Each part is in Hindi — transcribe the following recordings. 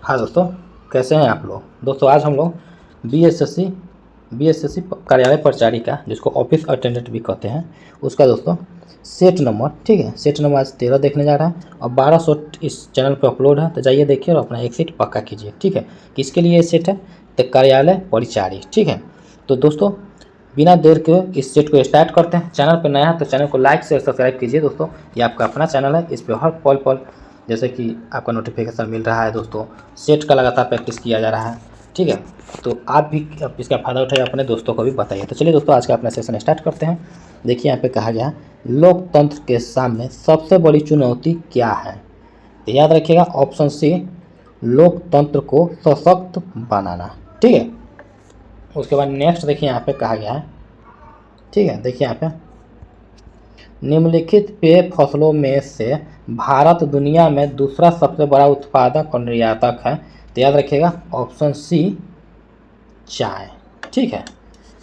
हाँ दोस्तों, कैसे हैं आप लोग। दोस्तों आज हम लोग बीएसएससी कार्यालय परिचारी का, जिसको ऑफिस अटेंडेंट भी कहते हैं, उसका दोस्तों सेट नंबर, ठीक है, सेट नंबर आज 13 देखने जा रहा है और 1200 इस चैनल पर अपलोड है। तो जाइए देखिए और अपना एक सीट पक्का कीजिए, ठीक है। किसके लिए ये सेट है? तो कार्यालय परिचारी, ठीक है। तो दोस्तों बिना देर के इस सेट को स्टार्ट करते हैं। चैनल पर नया है तो चैनल को लाइक से सब्सक्राइब कीजिए दोस्तों। ये आपका अपना चैनल है, इस पर हर पल पल जैसे कि आपका नोटिफिकेशन मिल रहा है दोस्तों, सेट का लगातार प्रैक्टिस किया जा रहा है, ठीक है। तो आप भी इसका फ़ायदा उठाइए, अपने दोस्तों को भी बताइए। तो चलिए दोस्तों आज का अपना सेशन स्टार्ट करते हैं। देखिए यहाँ पे कहा गया है, लोकतंत्र के सामने सबसे बड़ी चुनौती क्या है? तो याद रखिएगा ऑप्शन सी, लोकतंत्र को सशक्त बनाना, ठीक है। उसके बाद नेक्स्ट देखिए यहाँ पे कहा गया है, ठीक है। देखिए यहाँ पे निम्नलिखित पेय फसलों में से भारत दुनिया में दूसरा सबसे बड़ा उत्पादक और निर्यातक है। तो याद रखिएगा ऑप्शन सी, चाय, ठीक है।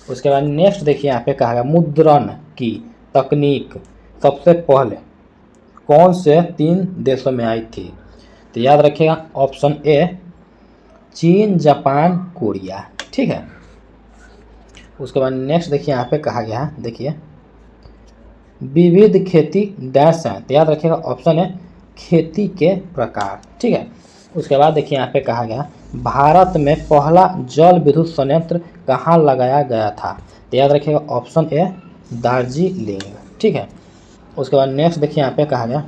उसके बाद नेक्स्ट देखिए यहाँ पे कहा गया, मुद्रण की तकनीक सबसे पहले कौन से 3 देशों में आई थी? तो याद रखिएगा ऑप्शन ए, चीन, जापान, कोरिया, ठीक है। उसके बाद नेक्स्ट देखिए यहाँ पे कहा गया है, देखिए विविध खेती डैश है। तो याद रखिएगा ऑप्शन है खेती के प्रकार, ठीक है। उसके बाद देखिए यहाँ पे कहा गया, भारत में पहला जल विद्युत संयंत्र कहाँ लगाया गया था? तो याद रखिएगा ऑप्शन ए, दार्जिलिंग, ठीक है। उसके बाद नेक्स्ट देखिए यहाँ पे कहा गया,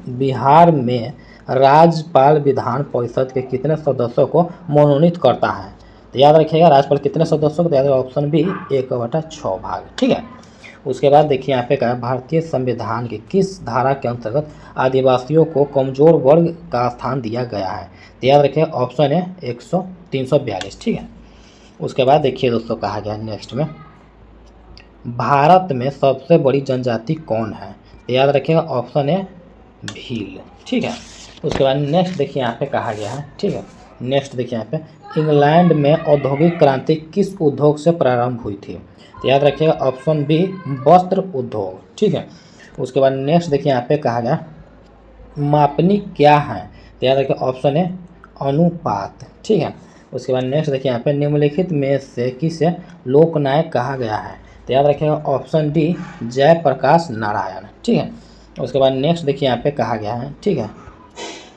बिहार में राज्यपाल विधान परिषद के कितने सदस्यों को मनोनीत करता है? तो याद रखिएगा राज्यपाल कितने सदस्यों को? तो याद रखिएगा ऑप्शन बी, 1/6 भाग, ठीक है। उसके बाद देखिए यहाँ पे कहा, भारतीय संविधान की किस धारा के अंतर्गत आदिवासियों को कमजोर वर्ग का स्थान दिया गया है? तो याद रखिए ऑप्शन है 342, ठीक है। उसके बाद देखिए दोस्तों कहा गया नेक्स्ट में, भारत में सबसे बड़ी जनजाति कौन है? तो याद रखिएगा ऑप्शन है भील, ठीक है। उसके बाद नेक्स्ट देखिए यहाँ पे कहा गया है, ठीक है। नेक्स्ट देखिए यहाँ पे, इंग्लैंड में औद्योगिक क्रांति किस उद्योग से प्रारंभ हुई थी? तो याद रखिएगा ऑप्शन बी, वस्त्र उद्योग, ठीक है। उसके बाद नेक्स्ट देखिए यहाँ पे कहा गया, मापनी क्या है? तो याद रखिए ऑप्शन है अनुपात, ठीक है। उसके बाद नेक्स्ट देखिए यहाँ पे, निम्नलिखित में से किसे लोकनायक कहा गया है? तो याद रखिएगा ऑप्शन डी, जयप्रकाश नारायण, ठीक है। उसके बाद नेक्स्ट देखिए यहाँ पे कहा गया है, ठीक है,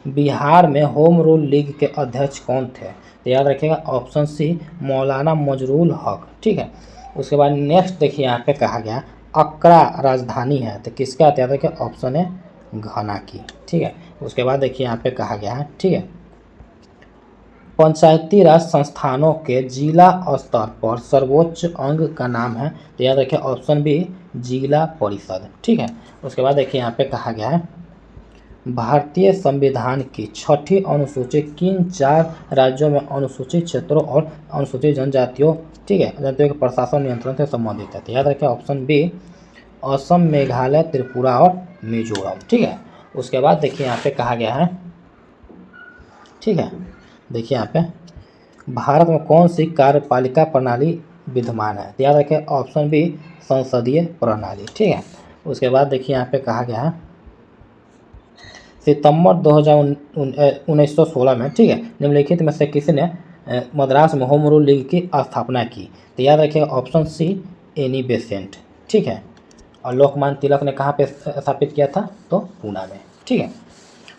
बिहार में होम रूल लीग के अध्यक्ष कौन थे? तो याद रखिएगा ऑप्शन सी, मौलाना मजरूल हक, ठीक है। उसके बाद नेक्स्ट देखिए यहाँ पे कहा गया, अक्रा राजधानी है तो किसका? तो याद रखिए ऑप्शन है घना की, ठीक है। उसके बाद देखिए यहाँ पे कहा गया है, ठीक है, पंचायती राज संस्थानों के जिला स्तर पर सर्वोच्च अंग का नाम है? तो याद रखिए ऑप्शन बी, जिला परिषद, ठीक है। उसके बाद देखिए यहाँ पे कहा गया है, भारतीय संविधान की 6ठी अनुसूची किन 4 राज्यों में अनुसूचित क्षेत्रों और अनुसूचित जनजातियों, ठीक है, जनजातियों के प्रशासन नियंत्रण से संबंधित है? तो याद रखें ऑप्शन बी, असम, मेघालय, त्रिपुरा और मिजोरम, ठीक है। उसके बाद देखिए यहाँ पे कहा गया है, ठीक है, देखिए यहाँ पे, भारत में कौन सी कार्यपालिका प्रणाली विद्यमान है? तो याद रखें ऑप्शन बी, संसदीय प्रणाली, ठीक है। उसके बाद देखिए यहाँ पे कहा गया है, सितंबर 1916 में, ठीक है, निम्नलिखित में से किसी ने मद्रास में होम रूल लीग की स्थापना की? तो याद रखिएगा ऑप्शन सी, एनी बेसेंट, ठीक है। और लोकमान्य तिलक ने कहाँ पे स्थापित किया था? तो पूना में, ठीक है।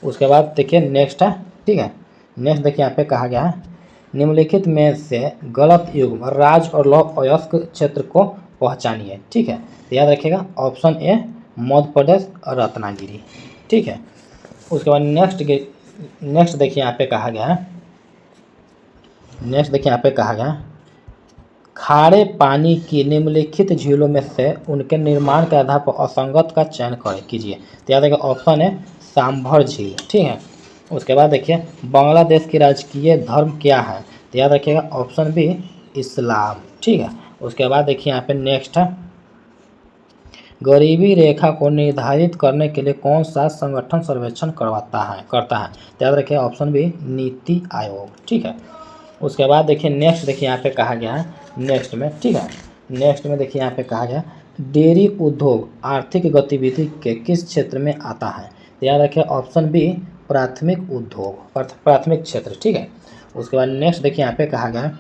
उसके बाद देखिए नेक्स्ट है, ठीक है, नेक्स्ट देखिए यहाँ पे कहा गया है, निम्नलिखित में से गलत युग्म राज्य और लौह अयस्क क्षेत्र को पहचानिए, ठीक है। तो याद रखिएगा ऑप्शन ए, मध्य प्रदेश और रत्नागिरी, ठीक है। उसके बाद नेक्स्ट देखिए यहाँ पे कहा गया है, नेक्स्ट देखिए यहाँ पे कहा गया, खारे पानी की निम्नलिखित झीलों में से उनके निर्माण के आधार पर असंगत का चयन कीजिए? तो याद रखिए ऑप्शन है सांभर झील, ठीक है। उसके बाद देखिए, बांग्लादेश की राजकीय धर्म क्या है? तो याद रखिएगा ऑप्शन बी, इस्लाम, ठीक है। उसके बाद देखिए यहाँ पे नेक्स्ट है, गरीबी रेखा को निर्धारित करने के लिए कौन सा संगठन सर्वेक्षण करता है? तो याद रखिए ऑप्शन बी, नीति आयोग, ठीक है। उसके बाद देखिए नेक्स्ट देखिए यहाँ पे कहा गया है, नेक्स्ट में, ठीक है, नेक्स्ट में देखिए यहाँ पे कहा गया, डेयरी उद्योग आर्थिक गतिविधि के किस क्षेत्र में आता है? तो याद रखिए ऑप्शन बी, प्राथमिक उद्योग प्राथमिक क्षेत्र, ठीक है। उसके बाद नेक्स्ट देखिए यहाँ पे कहा गया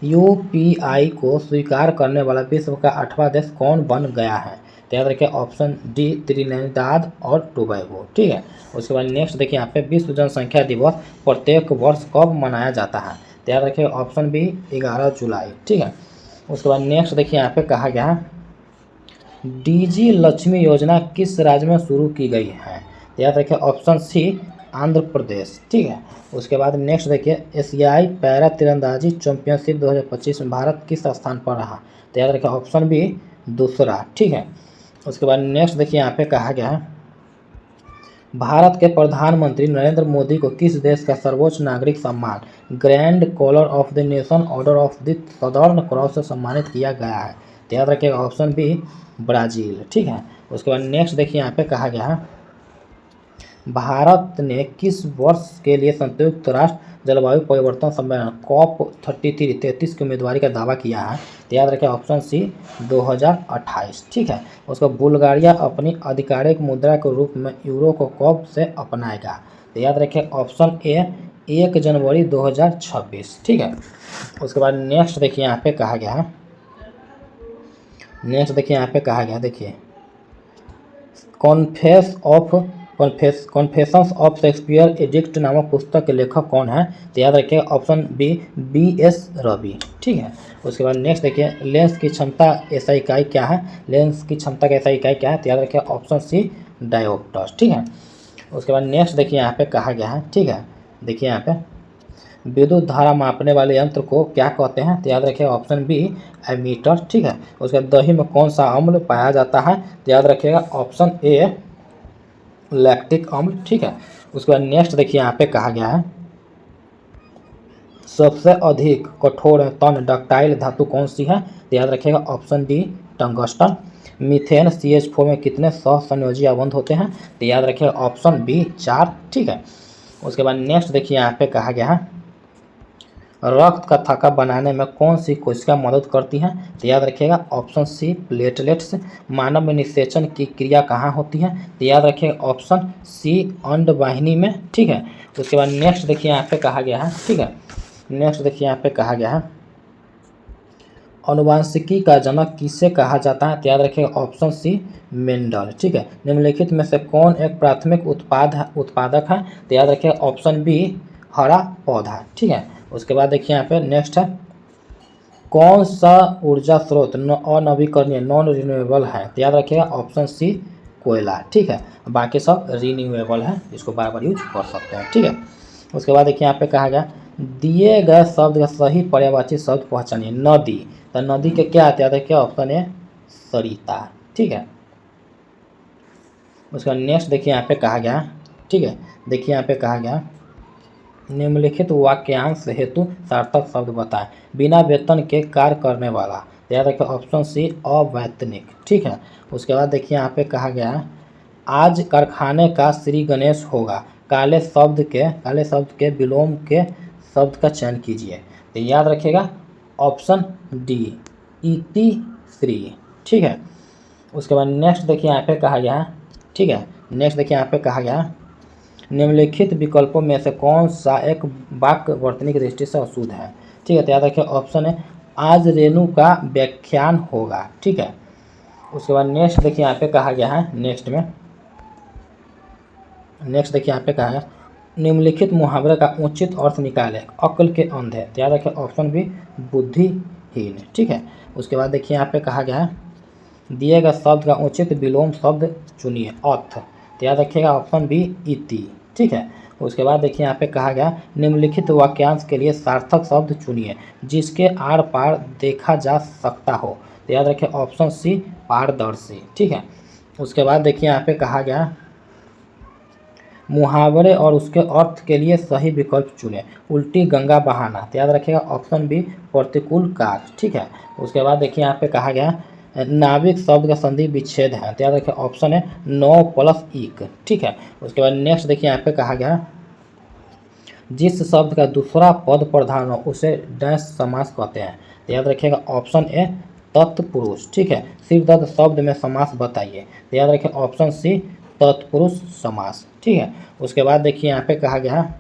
यूपीआई को स्वीकार करने वाला विश्व का 8वां देश कौन बन गया है? तो याद रखिए ऑप्शन डी त्रिनिदाद और टोबैगो, ठीक है। उसके बाद नेक्स्ट देखिए यहाँ पे विश्व जनसंख्या दिवस प्रत्येक वर्ष कब मनाया जाता है? तो याद रखिए ऑप्शन बी 11 जुलाई, ठीक है। उसके बाद नेक्स्ट देखिए यहाँ पे कहा गया डीजी लक्ष्मी योजना किस राज्य में शुरू की गई है? तो याद रखिए ऑप्शन सी आंध्र प्रदेश, ठीक है। उसके बाद नेक्स्ट देखिए एशियाई पैरा तीरंदाजी चैंपियनशिप 2025 में भारत किस स्थान पर रहा? तो याद रखिए ऑप्शन बी दूसरा, ठीक है। उसके बाद नेक्स्ट देखिए यहाँ पे कहा गया है भारत के प्रधानमंत्री नरेंद्र मोदी को किस देश का सर्वोच्च नागरिक सम्मान Grand Collar of the Nation Order of the Southern Cross से सम्मानित किया गया है? तो याद रखिएगा ऑप्शन बी ब्राज़ील, ठीक है। उसके बाद नेक्स्ट देखिए यहाँ पे कहा गया है भारत ने किस वर्ष के लिए संयुक्त राष्ट्र जलवायु परिवर्तन सम्मेलन COP33 की उम्मीदवारी का दावा किया है? तो याद रखें ऑप्शन सी 2028, ठीक है। उसको बुल्गारिया अपनी आधिकारिक मुद्रा के रूप में यूरो को कब से अपनाएगा? तो याद रखें ऑप्शन ए 1 जनवरी 2026, ठीक है। उसके बाद नेक्स्ट देखिए यहाँ पे कहा गया है देखिए कॉन्फेशंस ऑफ शेक्सपियर एडिक्ट नामक पुस्तक के लेखक कौन है? तो याद रखिए ऑप्शन बी एस रवि, ठीक है। उसके बाद नेक्स्ट देखिए लेंस की क्षमता ऐसा इकाई क्या है? लेंस की क्षमता का ऐसा इकाई क्या है? तो याद रखिए ऑप्शन सी डायोप्टर, ठीक है। उसके बाद नेक्स्ट देखिए यहाँ पे कहा गया है, ठीक है। देखिए यहाँ पे विद्युत धारा मापने वाले यंत्र को क्या कहते हैं? तो याद रखिए ऑप्शन बी एमीटर, ठीक है। उसके बाद दही में कौन सा अम्ल पाया जाता है? तो याद रखिएगा ऑप्शन ए लैक्टिक अम्ल, ठीक है। उसके बाद नेक्स्ट देखिए यहाँ पे कहा गया है सबसे अधिक कठोर तन डक्टाइल धातु कौन सी है? तो याद रखिएगा option D tungsten. Methane CH4 में कितने सहसंयोजी आबंध होते हैं? तो याद रखिएगा ऑप्शन बी 4, ठीक है। उसके बाद नेक्स्ट देखिए यहाँ पे कहा गया है रक्त का थक्का बनाने में कौन सी कोशिका मदद करती है? तो याद रखिएगा ऑप्शन सी प्लेटलेट्स। मानव में निषेचन की क्रिया कहाँ होती है? तो याद रखिएगा ऑप्शन सी अंडवाहिनी में, ठीक है। उसके बाद नेक्स्ट देखिए यहाँ पे कहा गया है, ठीक है। नेक्स्ट देखिए यहाँ पे कहा गया है अनुवांशिकी का जनक किसे कहा जाता है? तो याद रखिएगा ऑप्शन सी मेंडल, ठीक है। निम्नलिखित में से कौन एक प्राथमिक उत्पादक है? तो याद रखिएगा ऑप्शन बी हरा पौधा, ठीक है। उसके बाद देखिए यहाँ पे नेक्स्ट है कौन सा ऊर्जा स्रोत अनवीकरणीय नॉन रिन्यूएबल है? तो याद रखिएगा ऑप्शन सी कोयला, ठीक है। बाकी सब रिन्यूएबल है, इसको बार बार यूज कर सकते हैं, ठीक है। उसके बाद देखिए यहाँ पे कहा गया दिए गए शब्द का सही पर्यायवाची शब्द पहचानिए। नदी, तो नदी के क्या आते हैं? क्या ऑप्शन है सरिता, ठीक है। उसके बाद नेक्स्ट देखिए यहाँ पे कहा गया, ठीक है। देखिए यहाँ पे कहा गया निम्नलिखित वाक्यांश हेतु सार्थक शब्द बताएं। बिना वेतन के कार्य करने वाला, याद रखिए ऑप्शन सी अवैतनिक, ठीक है। उसके बाद देखिए यहाँ पे कहा गया आज कारखाने का श्री गणेश होगा। काले शब्द के विलोम के शब्द का चयन कीजिए। तो याद रखिएगा ऑप्शन डी इति श्री, ठीक है। उसके बाद नेक्स्ट देखिए यहाँ पे कहा गया है, ठीक है। नेक्स्ट देखिए यहाँ पे कहा गया निम्नलिखित विकल्पों में से कौन सा एक वाक्य वर्तनी की दृष्टि से अशुद्ध है? ठीक है। तो याद रखिए ऑप्शन है आज रेणु का व्याख्यान होगा, ठीक है। उसके बाद नेक्स्ट देखिए यहाँ पे कहा गया है नेक्स्ट देखिए यहाँ पे कहा है निम्नलिखित मुहावरे का उचित अर्थ निकालें। अक्ल के अंधे, तो याद रखिए ऑप्शन बी बुद्धिहीन, ठीक है। उसके बाद देखिए यहाँ पे कहा गया दिए गए शब्द का उचित विलोम शब्द चुनिए। अर्थ, तो याद रखिएगा ऑप्शन बी इति, ठीक है। उसके बाद देखिए यहाँ पे कहा गया निम्नलिखित वाक्यांश के लिए सार्थक शब्द चुनिए जिसके आर पार देखा जा सकता हो। तो याद रखिए ऑप्शन सी पारदर्शी, ठीक है। उसके बाद देखिए यहाँ पे कहा गया मुहावरे और उसके अर्थ के लिए सही विकल्प चुने। उल्टी गंगा बहाना, तो याद रखिएगा ऑप्शन बी प्रतिकूल कार्य, ठीक है। उसके बाद देखिए यहाँ पे कहा गया नाविक शब्द का संधि विच्छेद है, तो याद रखिए ऑप्शन है 9 प्लस इक, ठीक है। उसके बाद नेक्स्ट देखिए यहाँ पे कहा गया जिस शब्द का दूसरा पद प्रधान हो उसे डैश समास कहते हैं। तो याद रखिएगा ऑप्शन ए तत्पुरुष, ठीक है। सिर दर्द शब्द में समास बताइए। तो याद रखिए ऑप्शन सी तत्पुरुष समास। ठीक है, उसके बाद देखिए यहाँ पे कहा गया है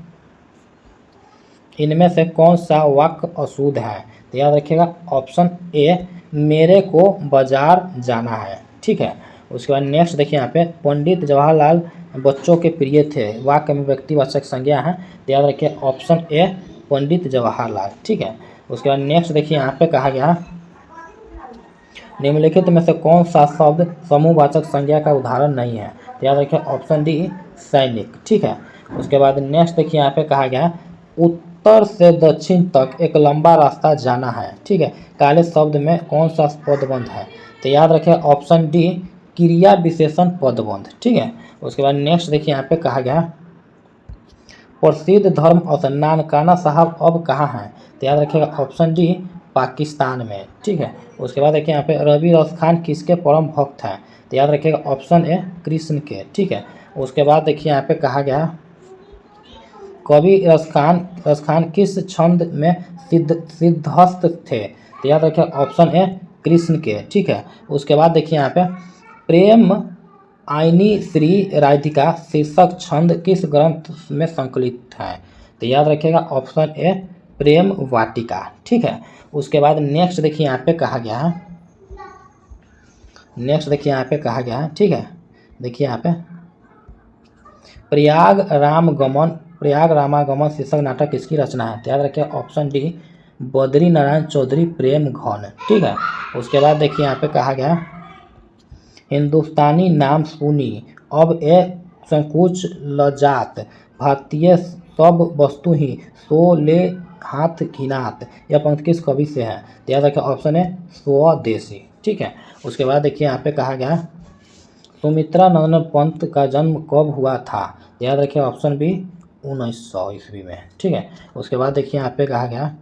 इनमें से कौन सा वाक्य अशुद्ध है। तो याद रखिएगा ऑप्शन ए मेरे को बाजार जाना है। ठीक है, उसके बाद नेक्स्ट देखिए यहाँ पे पंडित जवाहरलाल बच्चों के प्रिय थे, वाक्य में व्यक्तिवाचक संज्ञा है। तो याद रखिए ऑप्शन ए पंडित जवाहरलाल। ठीक है, उसके बाद नेक्स्ट देखिए यहाँ पे कहा गया निम्नलिखित में से कौन सा शब्द समूहवाचक संज्ञा का उदाहरण नहीं है। तो याद रखिए ऑप्शन डी सैनिक। ठीक है, उसके बाद नेक्स्ट देखिए यहाँ पे कहा गया उत्तर से दक्षिण तक एक लंबा रास्ता जाना है। ठीक है, काले शब्द में कौन सा पदबंध है। तो याद रखिए ऑप्शन डी क्रिया विशेषण पदबंध। ठीक है, उसके बाद नेक्स्ट देखिए यहाँ पे कहा गया प्रसिद्ध धर्म स्थल नानकाना साहब अब कहाँ हैं। तो याद रखिएगा ऑप्शन डी पाकिस्तान में। ठीक है, उसके बाद देखिए यहाँ पे रवि रस खान किसके परम भक्त हैं। तो याद रखिएगा ऑप्शन ए कृष्ण के। ठीक है, उसके बाद देखिए यहाँ पे कहा गया कवि रस खान किस छंद में सिद्धहस्त थे। तो याद रखिए ऑप्शन ए कृष्ण के। ठीक है, उसके बाद देखिए यहाँ पे प्रेम आईनी श्री राधिका शीर्षक छंद किस ग्रंथ में संकलित है। तो याद रखिएगा ऑप्शन ए प्रेम वाटिका। ठीक है, उसके बाद नेक्स्ट देखिए यहाँ पे कहा गया है ठीक है, देखिए यहाँ पे प्रयाग रामागमन शीर्षक नाटक किसकी रचना है। तो याद रखिए ऑप्शन डी बद्री नारायण चौधरी प्रेम घन। ठीक है, उसके बाद देखिए यहाँ पे कहा गया हिंदुस्तानी नाम सुनी अब ए संकुच लजात भारतीय सब वस्तु ही सो ले हाथ घिनात। यह पंक्ति किस कवि से है। तो याद रखिए ऑप्शन है स्वदेशी। ठीक है, उसके बाद देखिए यहाँ पे कहा गया सुमित्रा नंदन पंत का जन्म कब हुआ था। तो याद रखिए ऑप्शन बी 1900 ईस्वी में। ठीक है, उसके बाद देखिए यहाँ पे कहा गया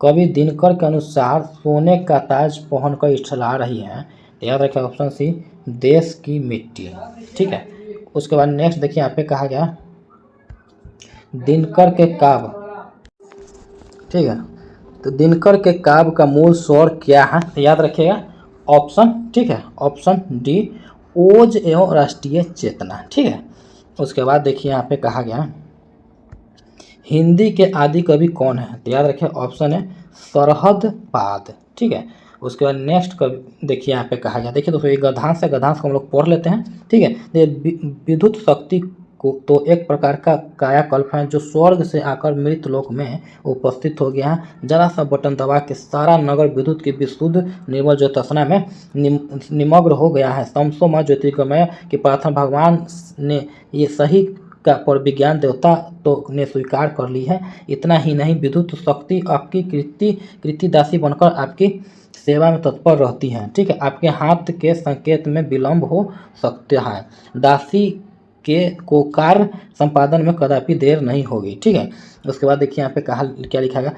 कवि दिनकर के अनुसार सोने का ताज पहनकर इठला रही है। तो याद रखिए ऑप्शन सी देश की मिट्टी। ठीक है, उसके बाद नेक्स्ट देखिए यहाँ पे कहा गया दिनकर के काव्य। ठीक है, तो दिनकर के काव्य का मूल स्वर क्या है। तो याद रखिएगा ऑप्शन, ठीक है, ऑप्शन डी ओज एवं राष्ट्रीय चेतना। ठीक है, उसके बाद देखिए यहाँ पे कहा गया हिंदी के आदि कवि कौन है। तो याद रखिए ऑप्शन है सरहद पाद। ठीक है, उसके बाद नेक्स्ट कवि देखिए यहाँ पे कहा गया देखिए दोस्तों ये गद्यांश है, गद्यांश को हम लोग पढ़ लेते हैं। ठीक है, विद्युत शक्ति को तो एक प्रकार का कायाकल्प है जो स्वर्ग से आकर मृत लोक में उपस्थित हो गया है। जरा सा बटन दबा के सारा नगर विद्युत की विशुद्ध निर्मल ज्योत्सना में निमग्न हो गया है। तमसो माँ ज्योतिर्गमय की प्रार्थना भगवान ने ये सही का पर विज्ञान देवता तो ने स्वीकार कर ली है। इतना ही नहीं विद्युत शक्ति आपकी कृति दासी बनकर आपकी सेवा में तत्पर रहती हैं। ठीक है, आपके हाथ के संकेत में विलंब हो सकता है, दासी के को कार्य संपादन में कदापि देर नहीं होगी। ठीक है, उसके बाद देखिए यहाँ पे कहा क्या लिखा गया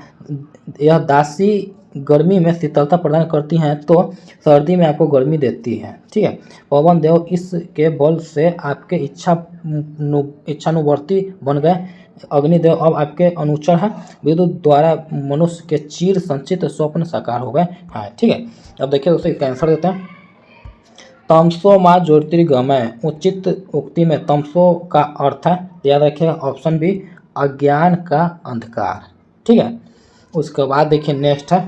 यह दासी गर्मी में शीतलता प्रदान करती हैं तो सर्दी में आपको गर्मी देती है। ठीक है, पवन देव इसके बल से आपके इच्छानुवर्ती बन गए। अग्निदेव अब आपके अनुचर हैं। विद्युत द्वारा मनुष्य के चिर संचित स्वप्न साकार हो गए हैं। ठीक है, अब देखिए दोस्तों इसका आंसर देते हैं तमसो माँ ज्योतिर्गमय उचित उक्ति में तमसो का अर्थ है। याद रखिएगा ऑप्शन बी अज्ञान का अंधकार। ठीक है, उसके बाद देखिए नेक्स्ट है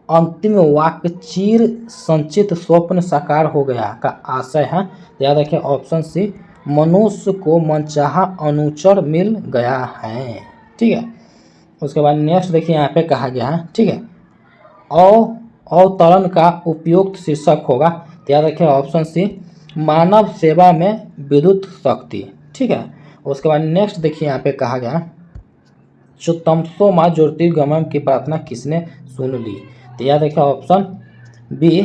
अंतिम वाक्य चिर संचित स्वप्न साकार हो गया का आशय है। याद रखिए ऑप्शन सी मनुष्य को मनचाहा अनुचर मिल गया है। ठीक है, उसके बाद नेक्स्ट देखिए यहाँ पे कहा गया है ठीक है अवतरण का उपयुक्त शीर्षक होगा। याद रखिए ऑप्शन सी मानव सेवा में विद्युत शक्ति। ठीक है, उसके बाद नेक्स्ट देखिए यहाँ पे कहा गया तमसो माँ ज्योतिर्गमय की प्रार्थना किसने सुन ली। तो याद रखिए ऑप्शन बी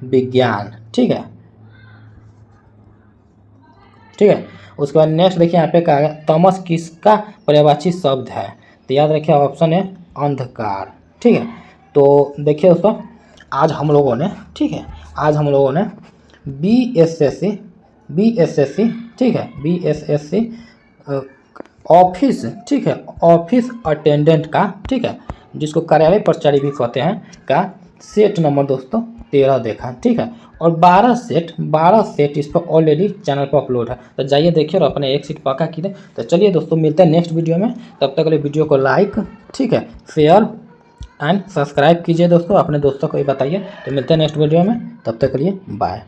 विज्ञान। ठीक है, उसके बाद नेक्स्ट देखिए यहाँ पे कहा गया तमस किसका पर्यायवाची शब्द है। तो याद रखिए ऑप्शन है अंधकार। ठीक है, तो देखिए दोस्तों आज हम लोगों ने बीएसएससी ठीक है बीएसएससी ऑफिस ठीक है ऑफिस अटेंडेंट का ठीक है जिसको कार्यालय कर्मचारी भी कहते हैं का सेट नंबर दोस्तों 13 देखा, ठीक है। और 12 सेट इस पर ऑलरेडी चैनल पर अपलोड है, तो जाइए देखिए और अपने एक सीट पक्का कीजिए। तो चलिए दोस्तों, मिलते हैं नेक्स्ट वीडियो में, तब तक के लिए वीडियो को लाइक, ठीक है, शेयर एंड सब्सक्राइब कीजिए दोस्तों, अपने दोस्तों को भी बताइए। तो मिलते हैं नेक्स्ट वीडियो में, तब तक के लिए बाय।